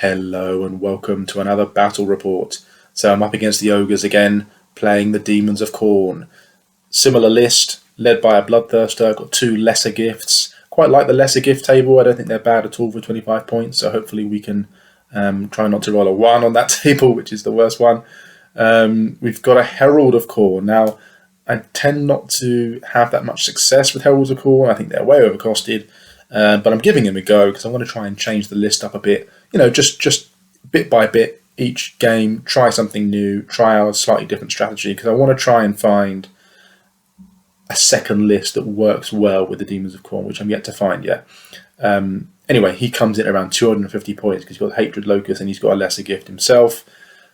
Hello and welcome to another battle report. So I'm up against the Ogres again, playing the Demons of Khorne. Similar list, led by a Bloodthirster, got two lesser gifts. Quite like the lesser gift table, I don't think they're bad at all for 25 points, so hopefully we can try not to roll a 1 on that table, which is the worst one. We've got a Herald of Khorne. Now, I tend not to have that much success with Heralds of Khorne. I think they're way overcosted. But I'm giving him a go because I want to try and change the list up a bit. You know, just bit by bit, each game, try something new, try out a slightly different strategy because I want to try and find a second list that works well with the Demons of Khorne, which I'm yet to find yet. Anyway, he comes in around 250 points because he's got Hatred Locust and he's got a lesser gift himself.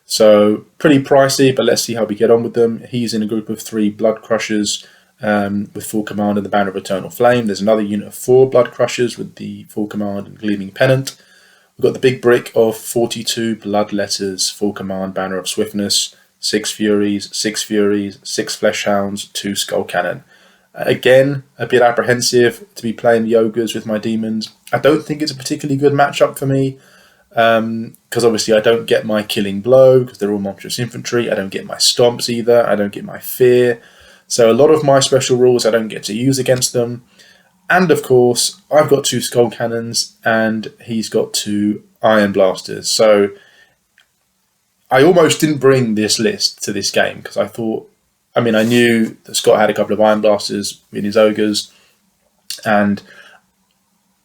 So pretty pricey, but let's see how we get on with them. He's in a group of 3 Blood Crushers, with full command and the Banner of Eternal Flame. There's another unit of 4 Blood Crushers with the full command and Gleaming Pennant. We've got the big brick of 42 Blood Letters, full command, Banner of Swiftness, 6 Furies, 6 Flesh Hounds, 2 Skull Cannon. Again, a bit apprehensive to be playing the Ogres with my Demons. I don't think it's a particularly good matchup for me, because obviously I don't get my Killing Blow because they're all monstrous infantry. I don't get my Stomps either. I don't get my Fear. So a lot of my special rules I don't get to use against them. And of course, I've got 2 Skull Cannons and he's got 2 Iron Blasters. So I almost didn't bring this list to this game because I thought, I knew that Scott had a couple of Iron Blasters in his Ogres. And,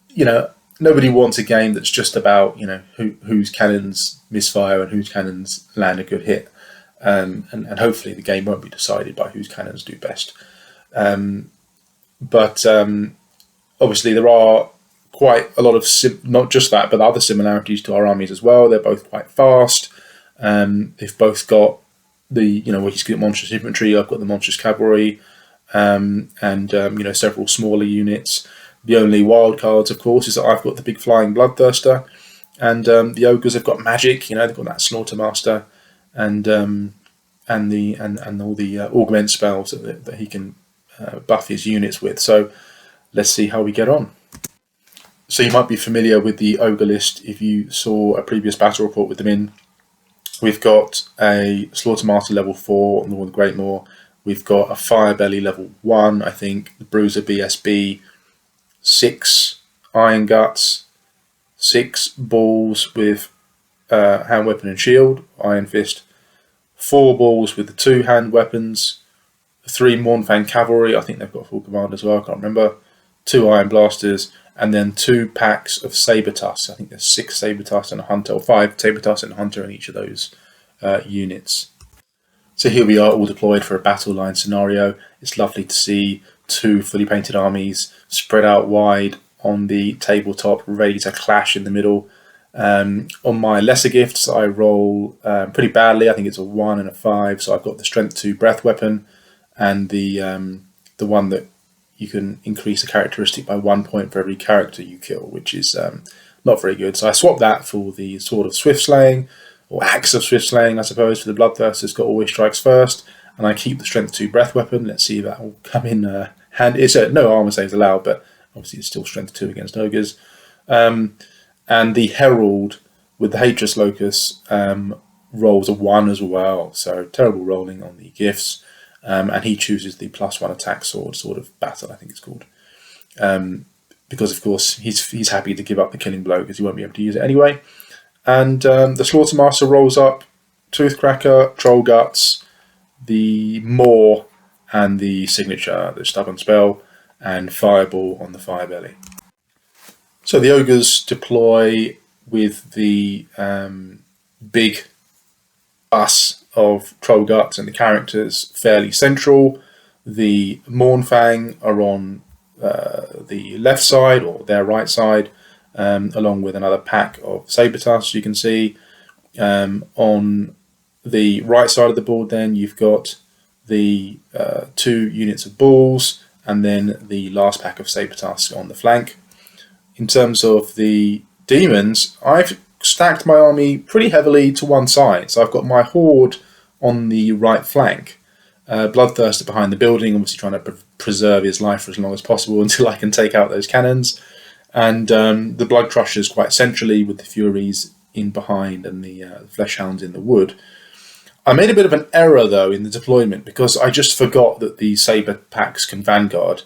you know, nobody wants a game that's just about, whose cannons misfire and whose cannons land a good hit. And hopefully the game won't be decided by whose cannons do best. But obviously there are quite a lot of, not just that, but other similarities to our armies as well. They're both quite fast. They've both got the, he's got monstrous infantry, I've got the monstrous cavalry, and several smaller units. The only wild cards, of course, is that I've got the big flying Bloodthirster, and the Ogres have got magic. They've got that Slaughtermaster. And all the augment spells that he can buff his units with. So let's see how we get on. So you might be familiar with the Ogre list if you saw a previous battle report with them in. We've got a Slaughtermaster level 4 on the Northern Greatmoor. We've got a Firebelly level 1, I think, the Bruiser BSB, 6 Iron Guts, 6 Balls with hand weapon and shield, Iron Fist, 4 balls with the 2 hand weapons, 3 Mournfang Cavalry, I think they've got full command as well, I can't remember, 2 Iron Blasters, and then 2 packs of Sabertusk. I think there's 6 Sabertusk and a Hunter, or 5 Sabertusk and a Hunter in each of those units. So here we are all deployed for a battle line scenario. It's lovely to see 2 fully painted armies spread out wide on the tabletop, ready to clash in the middle. On my lesser gifts, I roll pretty badly. I think it's a 1 and a 5. So I've got the Strength 2 Breath Weapon and the one that you can increase the characteristic by 1 point for every character you kill, which is not very good. So I swapped that for the Sword of Swift Slaying, or Axe of Swift Slaying, I suppose, for the Bloodthirster. It's got Always Strikes First, and I keep the Strength 2 Breath Weapon. Let's see if that will come in handy. It's no armor saves allowed, but obviously it's still Strength 2 against Ogres. And the Herald with the Hatred Locust rolls a 1 as well. So terrible rolling on the gifts. And he chooses the +1 attack sword of battle, I think it's called. Because, of course, he's happy to give up the Killing Blow because he won't be able to use it anyway. And the Slaughtermaster rolls up Toothcracker, Troll Guts, the Maw, and the signature, the Stubborn Spell, and Fireball on the Firebelly. So the Ogres deploy with the big bus of Troll Guts and the characters fairly central. The Mournfang are on the left side, or their right side, along with another pack of Sabertusk, you can see. On the right side of the board then you've got the 2 units of Bulls, and then the last pack of Sabertusk on the flank. In terms of the Demons, I've stacked my army pretty heavily to one side. So I've got my Horde on the right flank, Bloodthirster behind the building, obviously trying to preserve his life for as long as possible until I can take out those cannons. And the Blood Crushers quite centrally with the Furies in behind and the flesh hounds in the wood. I made a bit of an error though in the deployment because I just forgot that the saber packs can vanguard,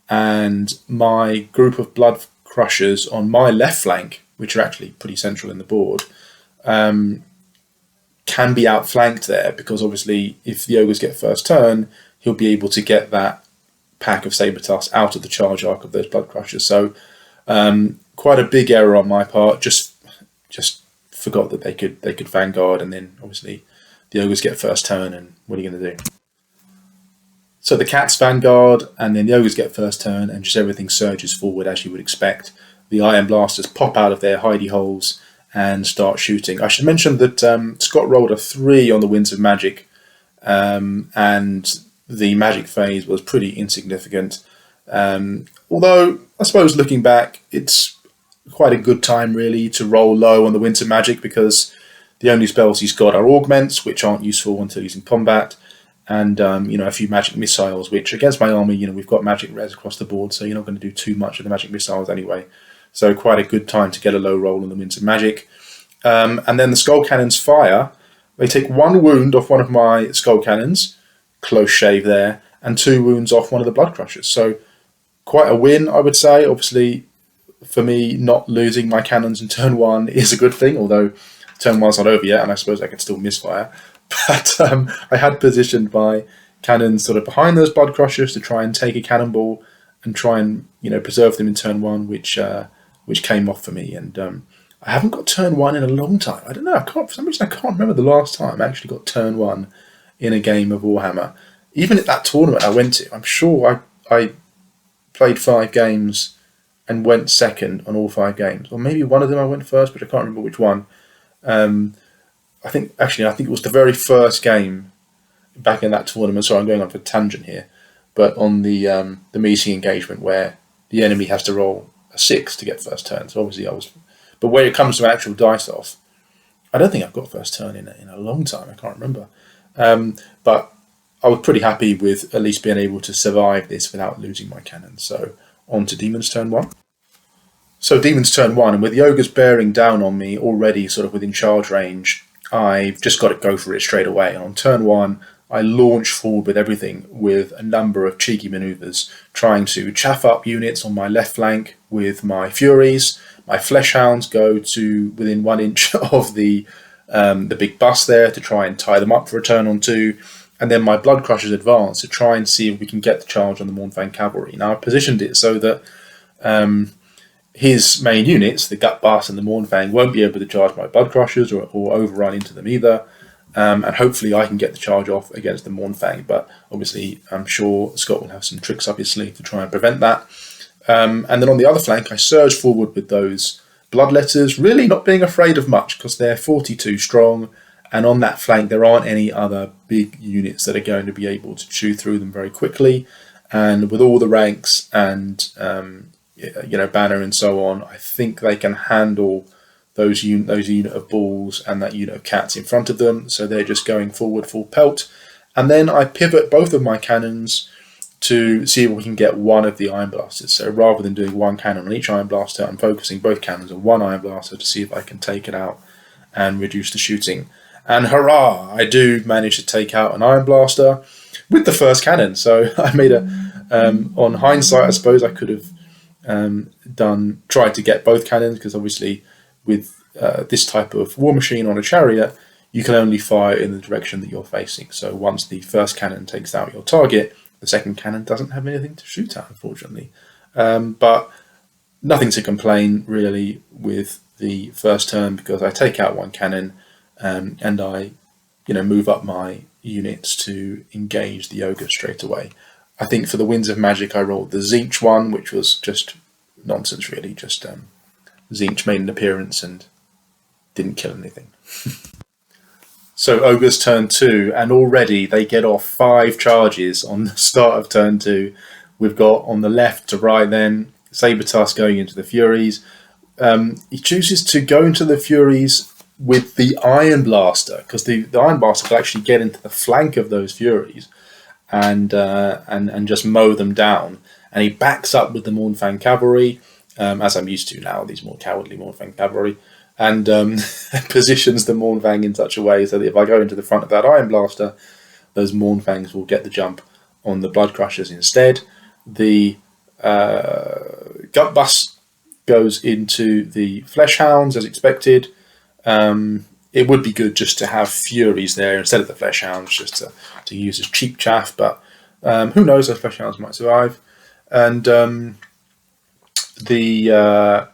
and my group of blood crushers on my left flank, which are actually pretty central in the board, can be outflanked there, because obviously if the ogres get first turn, he'll be able to get that pack of saber tusks out of the charge arc of those blood crushers. So quite a big error on my part. Just forgot that they could vanguard, and then obviously the ogres get first turn, and what are you going to do? So the cats vanguard, and then the ogres get first turn, and just everything surges forward as you would expect. The iron blasters pop out of their hidey holes and start shooting. I should mention that Scott rolled a 3 on the Winds of Magic, and the magic phase was pretty insignificant. Although, I suppose looking back, it's quite a good time really to roll low on the Winds of Magic, because the only spells he's got are augments, which aren't useful until he's in combat, and a few magic missiles, which against my army, we've got magic res across the board, so you're not going to do too much of the magic missiles anyway. So quite a good time to get a low roll on the Winds of Magic. And then the skull cannons fire. They take 1 wound off one of my skull cannons, close shave there, and 2 wounds off one of the blood crushers. So quite a win, I would say. Obviously, for me, not losing my cannons in turn 1 is a good thing, although turn 1's not over yet, and I suppose I could still misfire. But I had positioned my cannons sort of behind those blood crushers to try and take a cannonball and try and preserve them in turn 1, which came off for me. And I haven't got turn 1 in a long time. I don't know. For some reason, I can't remember the last time I actually got turn 1 in a game of Warhammer. Even at that tournament I went to, I'm sure I played 5 games and went second on all 5 games. Or maybe one of them I went first, but I can't remember which one. I think it was the very first game back in that tournament. Sorry, I'm going on for a tangent here. But on the meeting engagement where the enemy has to roll a 6 to get first turn. So obviously but when it comes to actual dice off, I don't think I've got first turn in a long time. I can't remember. But I was pretty happy with at least being able to survive this without losing my cannon. So on to Demons turn 1. So Demons turn 1, and with the ogres bearing down on me already sort of within charge range, I've just got to go for it straight away. And on turn 1, I launch forward with everything, with a number of cheeky manoeuvres, trying to chaff up units on my left flank with my Furies. My Flesh Hounds go to within 1 inch of the big bus there to try and tie them up for a turn on 2. And then my Blood Crushers advance to try and see if we can get the charge on the Mournfang Cavalry. Now, I've positioned it so that his main units, the Gut Bus and the Mournfang, won't be able to charge my Blood Crushers or overrun into them either. And hopefully I can get the charge off against the Mournfang. But obviously, I'm sure Scott will have some tricks up his sleeve to try and prevent that. And then on the other flank, I surge forward with those Bloodletters, really not being afraid of much because they're 42 strong. And on that flank, there aren't any other big units that are going to be able to chew through them very quickly. And with all the ranks and banner and so on, I think they can handle those unit of balls and that unit of cats in front of them. So they're just going forward full pelt. And then I pivot both of my cannons to see if we can get one of the Iron Blasters. So rather than doing 1 cannon on each Iron Blaster, I'm focusing both cannons on 1 Iron Blaster to see if I can take it out and reduce the shooting. And hurrah! I do manage to take out an Iron Blaster with the first cannon. So I made on hindsight, I suppose I could have tried to get both cannons, because obviously with this type of war machine on a chariot, you can only fire in the direction that you're facing. So once the first cannon takes out your target, the second cannon doesn't have anything to shoot at, unfortunately. But nothing to complain really with the first turn, because I take out 1 cannon and I move up my units to engage the ogre straight away. I think for the Winds of Magic I rolled the Tzeentch one, which was just nonsense really. Just Tzeentch made an appearance and didn't kill anything. So Ogres turn 2, and already they get off 5 charges on the start of turn 2. We've got on the left to right then, Sabertusk going into the Furies. He chooses to go into the Furies with the Iron Blaster, because the Iron Blaster will actually get into the flank of those Furies and just mow them down. And he backs up with the Mournfang Cavalry, as I'm used to now, these more cowardly Mournfang Cavalry. and positions the Mournfang in such a way so that if I go into the front of that Iron Blaster, those Mournfangs will get the jump on the Blood Crushers instead. The Gut Bus goes into the Flesh Hounds as expected. It would be good just to have Furies there instead of the Flesh Hounds, just to use as cheap chaff, but who knows, those Flesh Hounds might survive. And the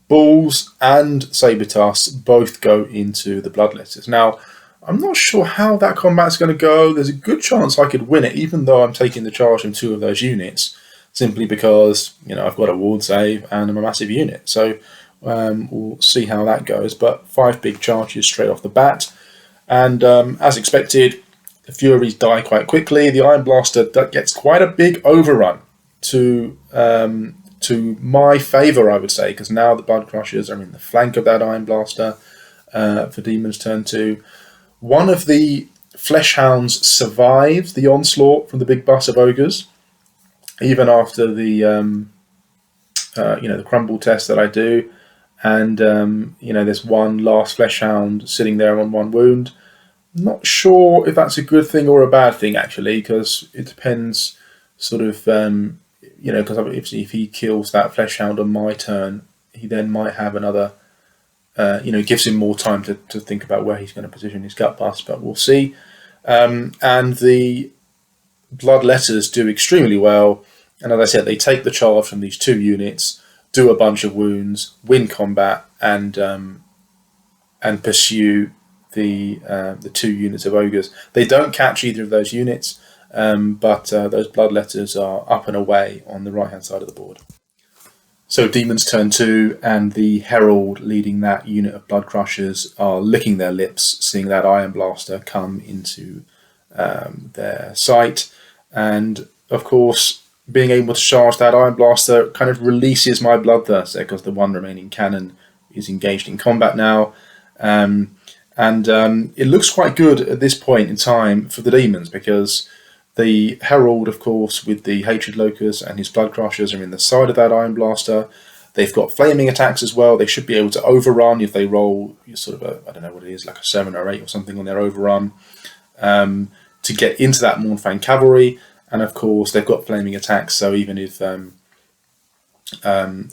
Bulls and Sabertusk both go into the Bloodletters. Now, I'm not sure how that combat's going to go. There's a good chance I could win it, even though I'm taking the charge from 2 of those units, simply because, you know, I've got a ward save and I'm a massive unit. So we'll see how that goes. But 5 big charges straight off the bat. And as expected, the Furies die quite quickly. The Iron Blaster gets quite a big overrun to my favour, I would say, because now the Blood Crushers are in the flank of that Iron Blaster for Daemons turn 2. One of the Flesh Hounds survives the onslaught from the big bus of Ogres, even after the the crumble test that I do, and there's one last Flesh Hound sitting there on 1 wound. Not sure if that's a good thing or a bad thing, actually, because it depends sort of, because if he kills that Flesh Hound on my turn, he then might have another, gives him more time to think about where he's going to position his Gut Bus, but we'll see. And the Bloodletters do extremely well, and as I said, they take the charge from these 2 units, do a bunch of wounds, win combat, and pursue the 2 units of Ogres. They don't catch either of those units, but those Bloodletters are up and away on the right-hand side of the board. So Daemons turn 2, and the Herald leading that unit of Blood Crushers are licking their lips, seeing that Iron Blaster come into their sight. And of course, being able to charge that Iron Blaster kind of releases my Bloodthirster, because the 1 remaining cannon is engaged in combat now. It looks quite good at this point in time for the Daemons, because the Herald, of course, with the Hatred Locust and his Blood Crushers are in the side of that Iron Blaster. They've got flaming attacks as well. They should be able to overrun if they roll sort of I don't know what it is, like a 7 or 8 or something on their overrun, to get into that Mournfang cavalry. And of course, they've got flaming attacks, so even if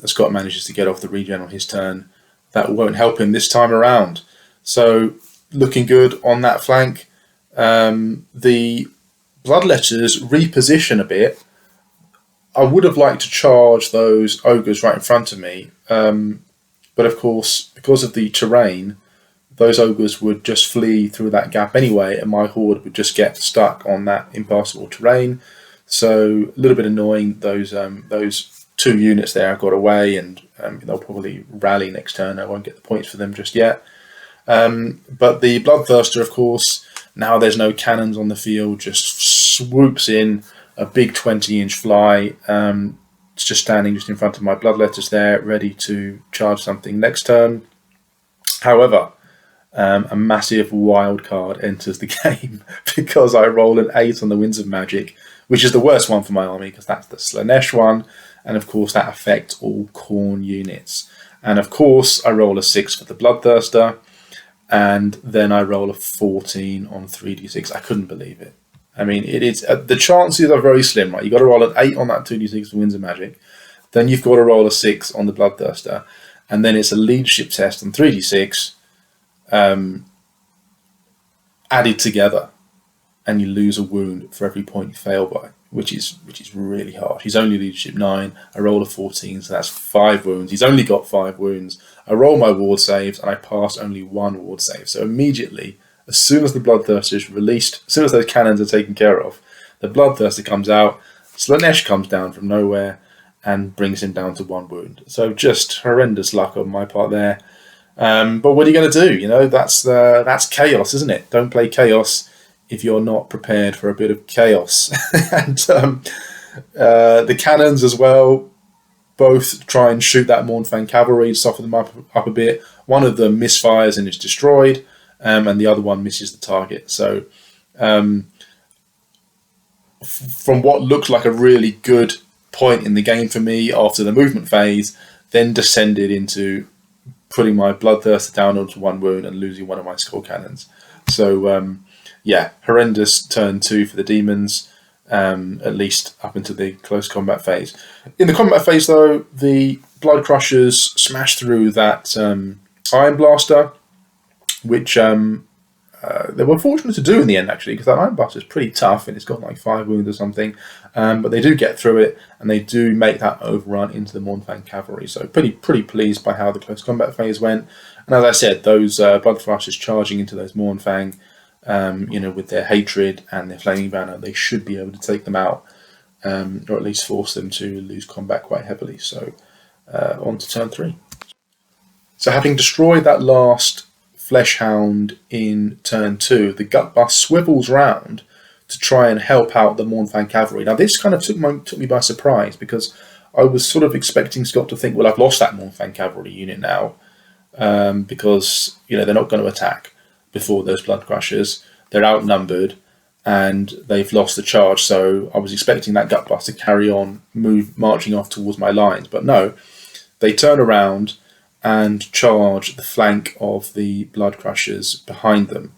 Scott manages to get off the regen on his turn, that won't help him this time around. So looking good on that flank. The Bloodletters reposition a bit. I would have liked to charge those Ogres right in front of me, but of course, because of the terrain, those Ogres would just flee through that gap anyway, and my horde would just get stuck on that impassable terrain. So a little bit annoying. Those 2 units there got away, and they'll probably rally next turn. I won't get the points for them just yet. But the Bloodthirster, of course, now there's no cannons on the field, just swoops in a big 20-inch fly. It's just standing just in front of my Bloodletters there, ready to charge something next turn. However, a massive wild card enters the game because I roll an 8 on the Winds of Magic, which is the worst one for my army, because that's the Slanesh one, and of course that affects all Khorne units. And of course I roll a 6 for the Bloodthirster, and then I roll a 14 on 3d6. I couldn't believe it. I mean, it is the chances are very slim, right? You've got to roll an 8 on that 2d6 for Winds of Magic, then you've got to roll a 6 on the Bloodthirster, and then it's a leadership test on 3d6 added together, and you lose a wound for every point you fail by, which is really harsh. He's only leadership 9. I roll a 14, so that's 5 wounds. He's only got 5 wounds. I roll my ward saves, and I pass only 1 ward save. So immediately, as soon as the Bloodthirster is released, as soon as those cannons are taken care of, the Bloodthirster comes out, Slanesh comes down from nowhere, and brings him down to 1 wound. So just horrendous luck on my part there. But what are you going to do? That's chaos, isn't it? Don't play chaos if you're not prepared for a bit of chaos. And the cannons as well, both try and shoot that Mournfang cavalry, soften them up a bit. One of them misfires and is destroyed, and the other one misses the target. So from what looked like a really good point in the game for me after the movement phase, then descended into putting my Bloodthirster down onto 1 wound and losing one of my skull cannons. So yeah, horrendous turn 2 for the Demons, at least up into the close combat phase. In the combat phase, though, the Blood Crushers smash through that Iron Blaster, which they were fortunate to do in the end, actually, because that Iron Blaster is pretty tough and it's got like 5 wounds or something. But they do get through it, and they do make that overrun into the Mournfang Cavalry. So pretty pleased by how the close combat phase went. And as I said, those Blood Crushers charging into those Mournfang, with their hatred and their flaming banner, they should be able to take them out, or at least force them to lose combat quite heavily. So on to turn 3. So having destroyed that last Fleshhound in turn 2, the Gutbust swivels round to try and help out the Mournfang Cavalry. Now this kind of took me by surprise, because I was sort of expecting Scott to think, well, I've lost that Mournfang Cavalry unit now, because they're not going to attack before those Blood Crushers. They're outnumbered and they've lost the charge, so I was expecting that Gutbust to carry on marching off towards my lines. But no, they turn around and charge the flank of the Blood Crushers behind them.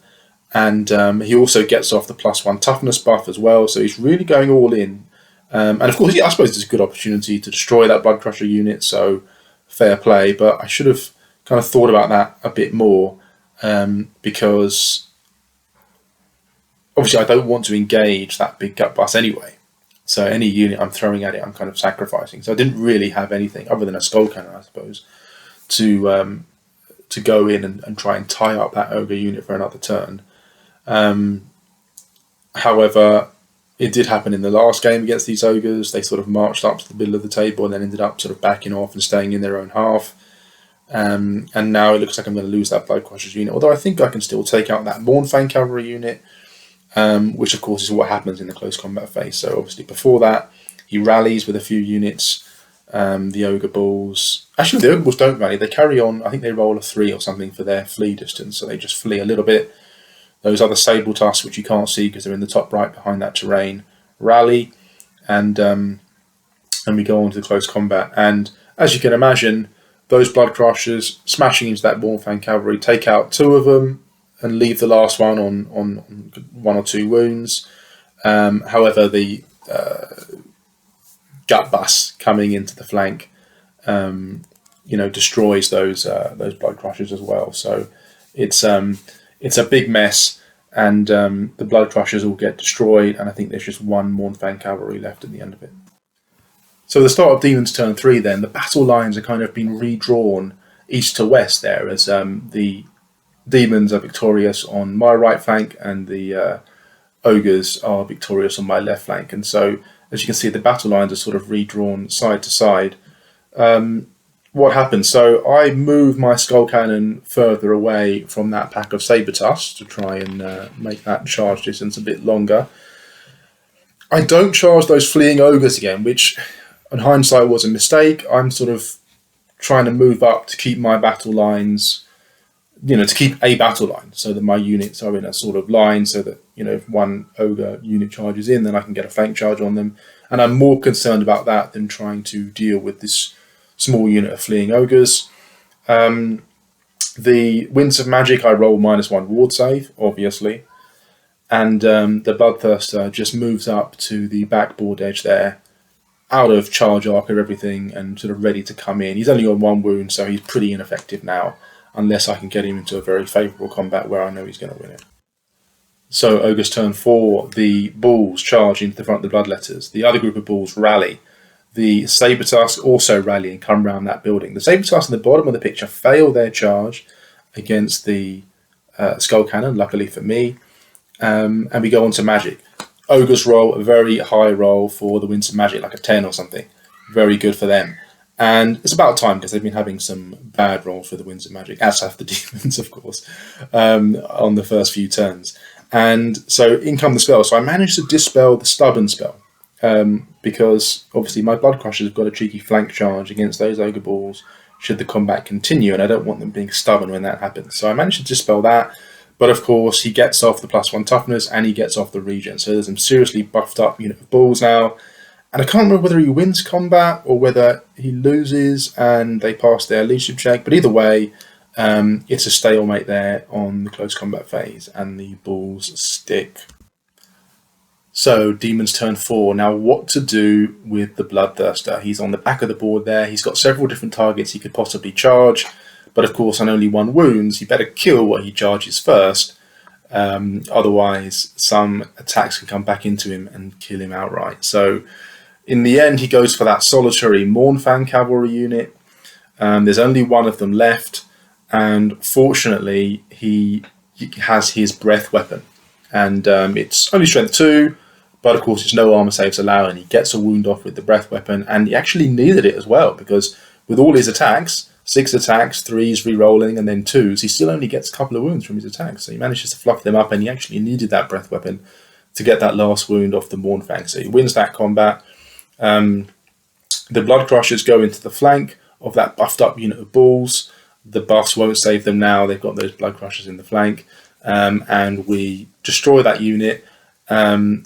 And he also gets off the +1 toughness buff as well, so he's really going all in. And of course, I suppose it's a good opportunity to destroy that Blood Crusher unit, so fair play. But I should have kind of thought about that a bit more, because obviously I don't want to engage that big Gutbust anyway. So any unit I'm throwing at it, I'm kind of sacrificing. So I didn't really have anything other than a Skull Cannon, I suppose, to go in and try and tie up that Ogre unit for another turn. However, it did happen in the last game against these Ogres. They sort of marched up to the middle of the table and then ended up sort of backing off and staying in their own half. And now it looks like I'm going to lose that Blood Crushers unit, although I think I can still take out that Mournfang Cavalry unit, which of course is what happens in the close combat phase. So obviously before that, he rallies with a few units. The Ogre Bulls... Actually, the Ogre Bulls don't rally. They carry on. I think they roll a 3 or something for their flee distance, so they just flee a little bit. Those other Sable Tusks, which you can't see because they're in the top right behind that terrain, rally, and we go on to the close combat. And as you can imagine, those Blood Crushers smashing into that Mournfang Cavalry take out 2 of them and leave the last one on 1 or 2 wounds. However, the Gutbust coming into the flank, destroys those Blood Crushers as well. So it's a big mess, and the Blood Crushers all get destroyed, and I think there's just 1 Mournfang Cavalry left at the end of it. So at the start of Demons turn 3 then, the battle lines are kind of been redrawn east to west there, as the Demons are victorious on my right flank and the Ogres are victorious on my left flank. And so, as you can see, the battle lines are sort of redrawn side to side. What happens? So I move my Skull Cannon further away from that pack of Saber Tusks to try and make that charge distance a bit longer. I don't charge those fleeing Ogres again, which in hindsight was a mistake. I'm sort of trying to move up to keep my battle lines, to keep a battle line so that my units are in a sort of line, so that, if 1 Ogre unit charges in, then I can get a flank charge on them. And I'm more concerned about that than trying to deal with this small unit of fleeing Ogres. The Winds of Magic, I roll -1 ward save, obviously. And the Bloodthirster just moves up to the backboard edge there, out of charge arc of everything, and sort of ready to come in. He's only on 1 wound, so he's pretty ineffective now, unless I can get him into a very favourable combat where I know he's going to win it. So Ogre's turn 4, the Bulls charge into the front of the Bloodletters. The other group of Bulls rally. The Saber Tusks also rally and come round that building. The Saber Tusks in the bottom of the picture fail their charge against the Skull Cannon, luckily for me, and we go on to Magic. Ogres roll a very high roll for the Winds of Magic, like a 10 or something. Very good for them. And it's about time, because they've been having some bad rolls for the Winds of Magic, as have the Demons, of course, on the first few turns. And so in come the spell. So I managed to dispel the Stubborn spell, because obviously my Blood Crushers have got a cheeky flank charge against those Ogre Balls should the combat continue, and I don't want them being stubborn when that happens. So I managed to dispel that. But of course, he gets off the +1 toughness and he gets off the regen. So there's some seriously buffed up unit of Bulls now. And I can't remember whether he wins combat or whether he loses and they pass their leadership check. But either way, it's a stalemate there on the close combat phase, and the balls stick. So, Demons turn 4. Now, what to do with the Bloodthirster? He's on the back of the board there. He's got several different targets he could possibly charge. But, of course, on only 1 wounds, he better kill what he charges first. Otherwise, some attacks can come back into him and kill him outright. So, in the end, he goes for that solitary Mournfang cavalry unit. There's only 1 of them left. And, fortunately, he has his breath weapon. And it's only strength 2, but of course it's no armor saves allowed, and he gets a wound off with the breath weapon, and he actually needed it as well, because with all his attacks, 6 attacks, 3s re-rolling, and then 2s, he still only gets a couple of wounds from his attacks, so he manages to fluff them up, and he actually needed that breath weapon to get that last wound off the Mournfang, so he wins that combat. The Blood Crushers go into the flank of that buffed up unit of bulls. The buffs won't save them now, they've got those Blood Crushers in the flank. And we destroy that unit, and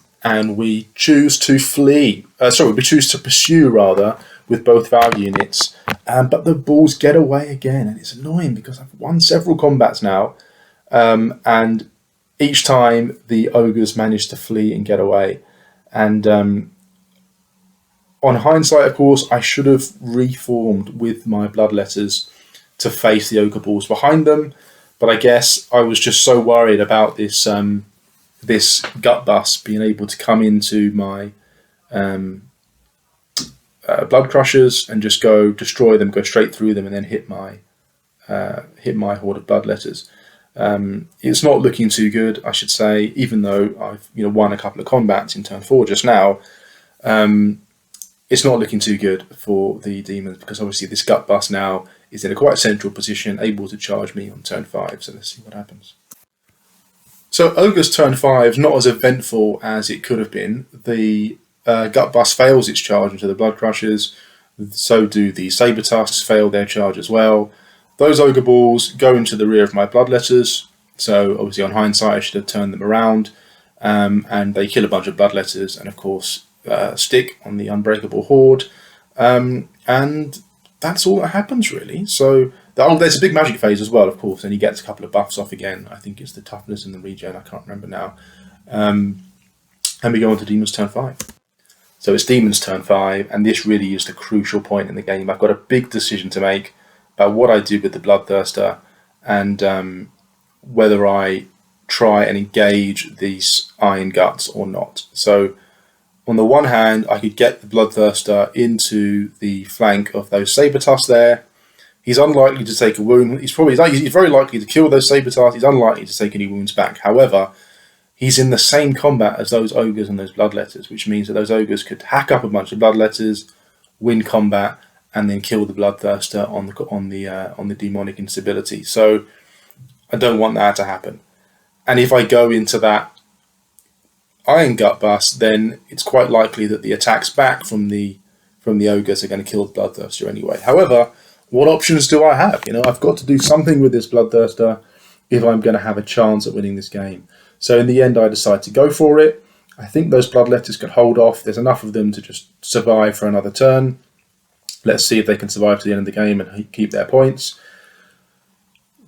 we choose to flee. We choose to pursue, rather, with both of our units. But the bulls get away again, and it's annoying because I've won several combats now, and each time the ogres manage to flee and get away. And on hindsight, of course, I should have reformed with my bloodletters to face the ogre bulls behind them. But I guess I was just so worried about this this gut bus being able to come into my blood crushers and just go destroy them, go straight through them, and then hit my horde of bloodletters. It's not looking too good, I should say. Even though I've won a couple of combats in turn 4 just now, it's not looking too good for the demons, because obviously this gut bus now is in a quite central position, able to charge me on turn 5. So let's see what happens. So Ogre's turn 5 is not as eventful as it could have been. The gut bus fails its charge into the blood crushers. So do the saber tusks fail their charge as well. Those ogre balls go into the rear of my bloodletters. So obviously on hindsight I should have turned them around, and they kill a bunch of bloodletters and of course stick on the unbreakable horde. And that's all that happens, really. So there's a big magic phase as well, of course, and he gets a couple of buffs off again. I think it's the toughness and the regen, I can't remember now. And we go on to Demons turn 5. So it's Demons turn 5, and this really is the crucial point in the game. I've got a big decision to make about what I do with the Bloodthirster, and whether I try and engage these Iron Guts or not. So on the one hand, I could get the Bloodthirster into the flank of those saber tusks there. He's unlikely to take a wound. He's very likely to kill those saber tusks. He's unlikely to take any wounds back. However, he's in the same combat as those ogres and those bloodletters, which means that those ogres could hack up a bunch of bloodletters, win combat, and then kill the Bloodthirster on the demonic instability. So I don't want that to happen. And if I go into that Iron Gut bust, then it's quite likely that the attacks back from the ogres are going to kill the Bloodthirster anyway. However, what options do I have? I've got to do something with this Bloodthirster if I'm going to have a chance at winning this game. So in the end, I decide to go for it. I think those bloodletters can hold off. There's enough of them to just survive for another turn. Let's see if they can survive to the end of the game and keep their points.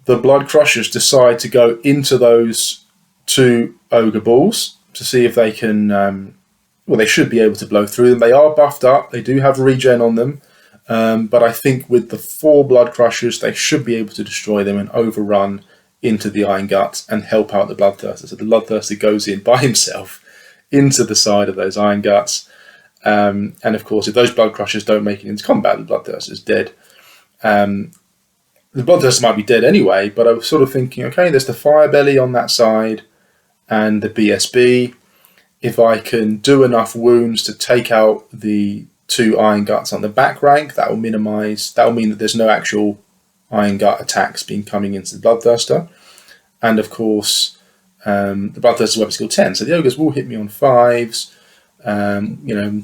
The Blood Crushers decide to go into those 2 ogre balls to see if they can, they should be able to blow through them. They are buffed up. They do have regen on them. But I think with the 4 Blood Crushers, they should be able to destroy them and overrun into the Iron Guts and help out the Bloodthirster. So the Bloodthirster goes in by himself into the side of those Iron Guts. And of course, if those Blood Crushers don't make it into combat, the Bloodthirster is dead. The Bloodthirster might be dead anyway, but I was sort of thinking, okay, there's the Fire Belly on that side and the BSB. If I can do enough wounds to take out the 2 Iron Guts on the back rank, that will mean that there's no actual Iron Gut attacks coming into the Bloodthirster. And of course, the Bloodthirster's weapon skill 10, so the ogres will hit me on 5s.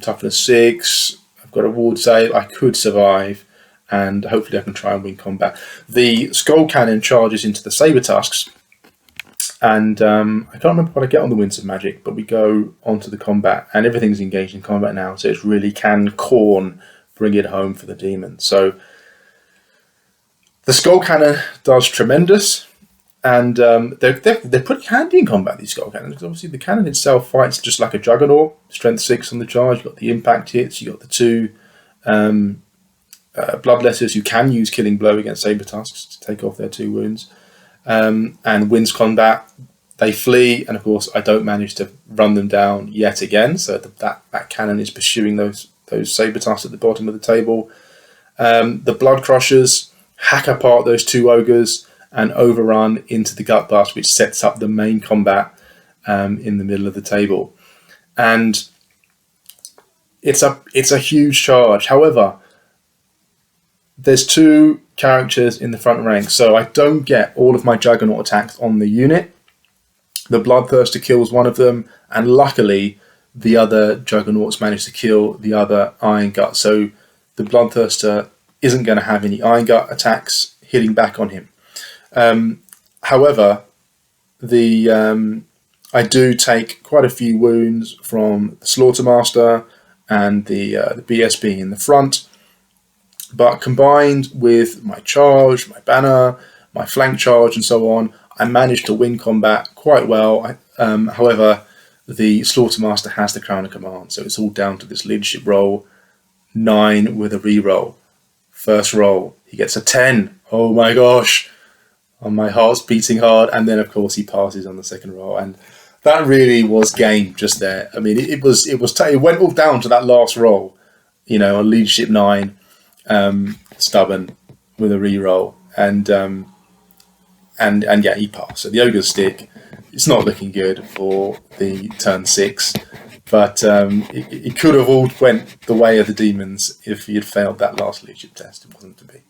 Toughness 6. I've got a ward save. I could survive, and hopefully I can try and win combat. The Skull Cannon charges into the saber tusks, And I can't remember what I get on the Winds of Magic, but we go onto the combat, and everything's engaged in combat now, so it's really, can Khorne bring it home for the Demons? So the Skull Cannon does tremendous, and they're pretty handy in combat, these Skull Cannons, because obviously the cannon itself fights just like a Juggernaut, strength 6 on the charge, you've got the impact hits, you've got the 2 Bloodletters who can use Killing Blow against Saber Tusks to take off their 2 wounds. And wins combat, they flee, and of course I don't manage to run them down yet again, so that cannon is pursuing those Saber Tusks at the bottom of the table. The Blood Crushers hack apart those 2 Ogres and overrun into the Gut Blast, which sets up the main combat in the middle of the table. And it's a huge charge. However, there's 2 characters in the front rank, so I don't get all of my Juggernaut attacks on the unit. The Bloodthirster kills one of them, and luckily the other Juggernauts manage to kill the other Iron Gut, so the Bloodthirster isn't going to have any Iron Gut attacks hitting back on him. However, I do take quite a few wounds from the Slaughtermaster and the BSB in the front, but combined with my charge, my banner, my flank charge and so on, I managed to win combat quite well. However, the Slaughtermaster has the Crown of Command, so it's all down to this leadership roll. 9 with a reroll. First roll, he gets a 10. Oh my gosh. And my heart's beating hard, and then of course he passes on the second roll, and that really was game just there. I mean, it went all down to that last roll, you know, on leadership 9. Stubborn with a reroll, and yeah, he passed. So the Ogre's stick, it's not looking good for the turn 6, but it could have all went the way of the Demons if he had failed that last leadership test. It wasn't to be.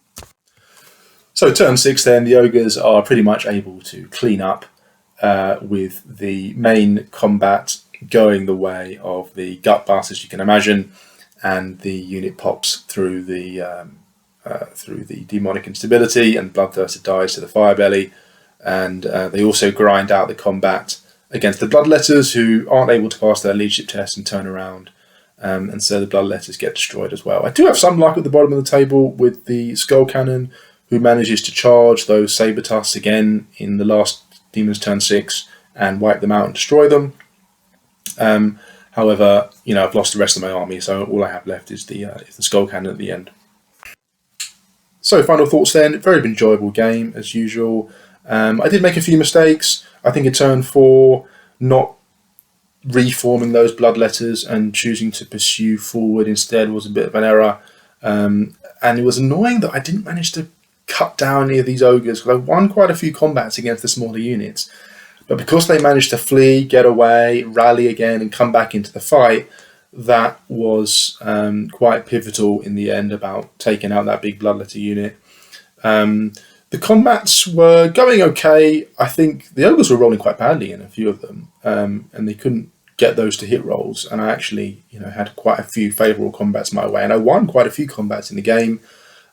So turn 6 then, the Ogres are pretty much able to clean up with the main combat going the way of the Gut Bust, as you can imagine, and the unit pops through the demonic instability, and Bloodthirster dies to the Firebelly, and they also grind out the combat against the Bloodletters, who aren't able to pass their leadership test and turn around, and so the Bloodletters get destroyed as well. I do have some luck at the bottom of the table with the Skull Cannon, who manages to charge those Saber Tusks again in the last Demon's turn 6 and wipe them out and destroy them. However, you know, I've lost the rest of my army, so all I have left is the Skull Cannon at the end. So final thoughts then. Very enjoyable game as usual. I did make a few mistakes. I think in turn 4, not reforming those Bloodletters and choosing to pursue forward instead was a bit of an error. And it was annoying that I didn't manage to cut down any of these Ogres, because I won quite a few combats against the smaller units. But because they managed to flee, get away, rally again and come back into the fight, that was quite pivotal in the end about taking out that big Bloodletter unit. The combats were going okay. I think the Ogres were rolling quite badly in a few of them, and they couldn't get those to hit rolls. And I actually, you know, had quite a few favourable combats my way, and I won quite a few combats in the game,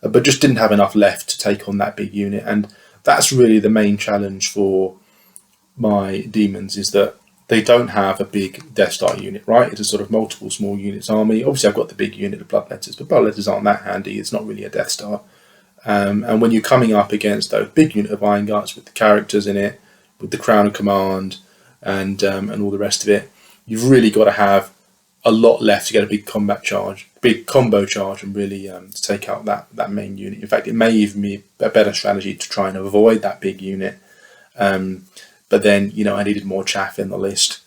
but just didn't have enough left to take on that big unit. And that's really the main challenge for my Demons, is that they don't have a big Death Star unit, right? It's a sort of multiple small units army. Obviously, I've got the big unit of Bloodletters, but Bloodletters aren't that handy. It's not really a Death Star. And when you're coming up against those big unit of Iron Guts with the characters in it, with the Crown of Command, and all the rest of it, you've really got to have a lot left to get a big combat charge, big combo charge, and really to take out that main unit. In fact, it may even be a better strategy to try and avoid that big unit. But then, you know, I needed more chaff in the list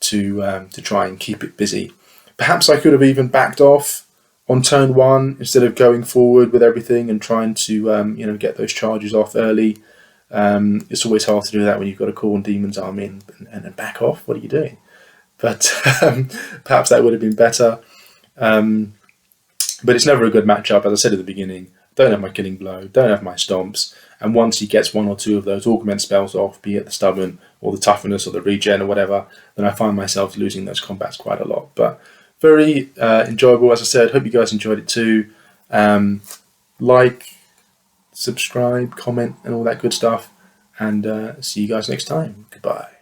to try and keep it busy. Perhaps I could have even backed off on turn 1 instead of going forward with everything and trying to you know, get those charges off early. It's always hard to do that when you've got a Khorne Demons army and back off. What are you doing? But perhaps that would have been better. But it's never a good matchup. As I said at the beginning, don't have my Killing Blow, don't have my Stomps, and once he gets 1 or 2 of those augment spells off, be it the Stubborn or the Toughness or the Regen or whatever, then I find myself losing those combats quite a lot. But very enjoyable, as I said. Hope you guys enjoyed it too. Like, subscribe, comment and all that good stuff. and see you guys next time. Goodbye.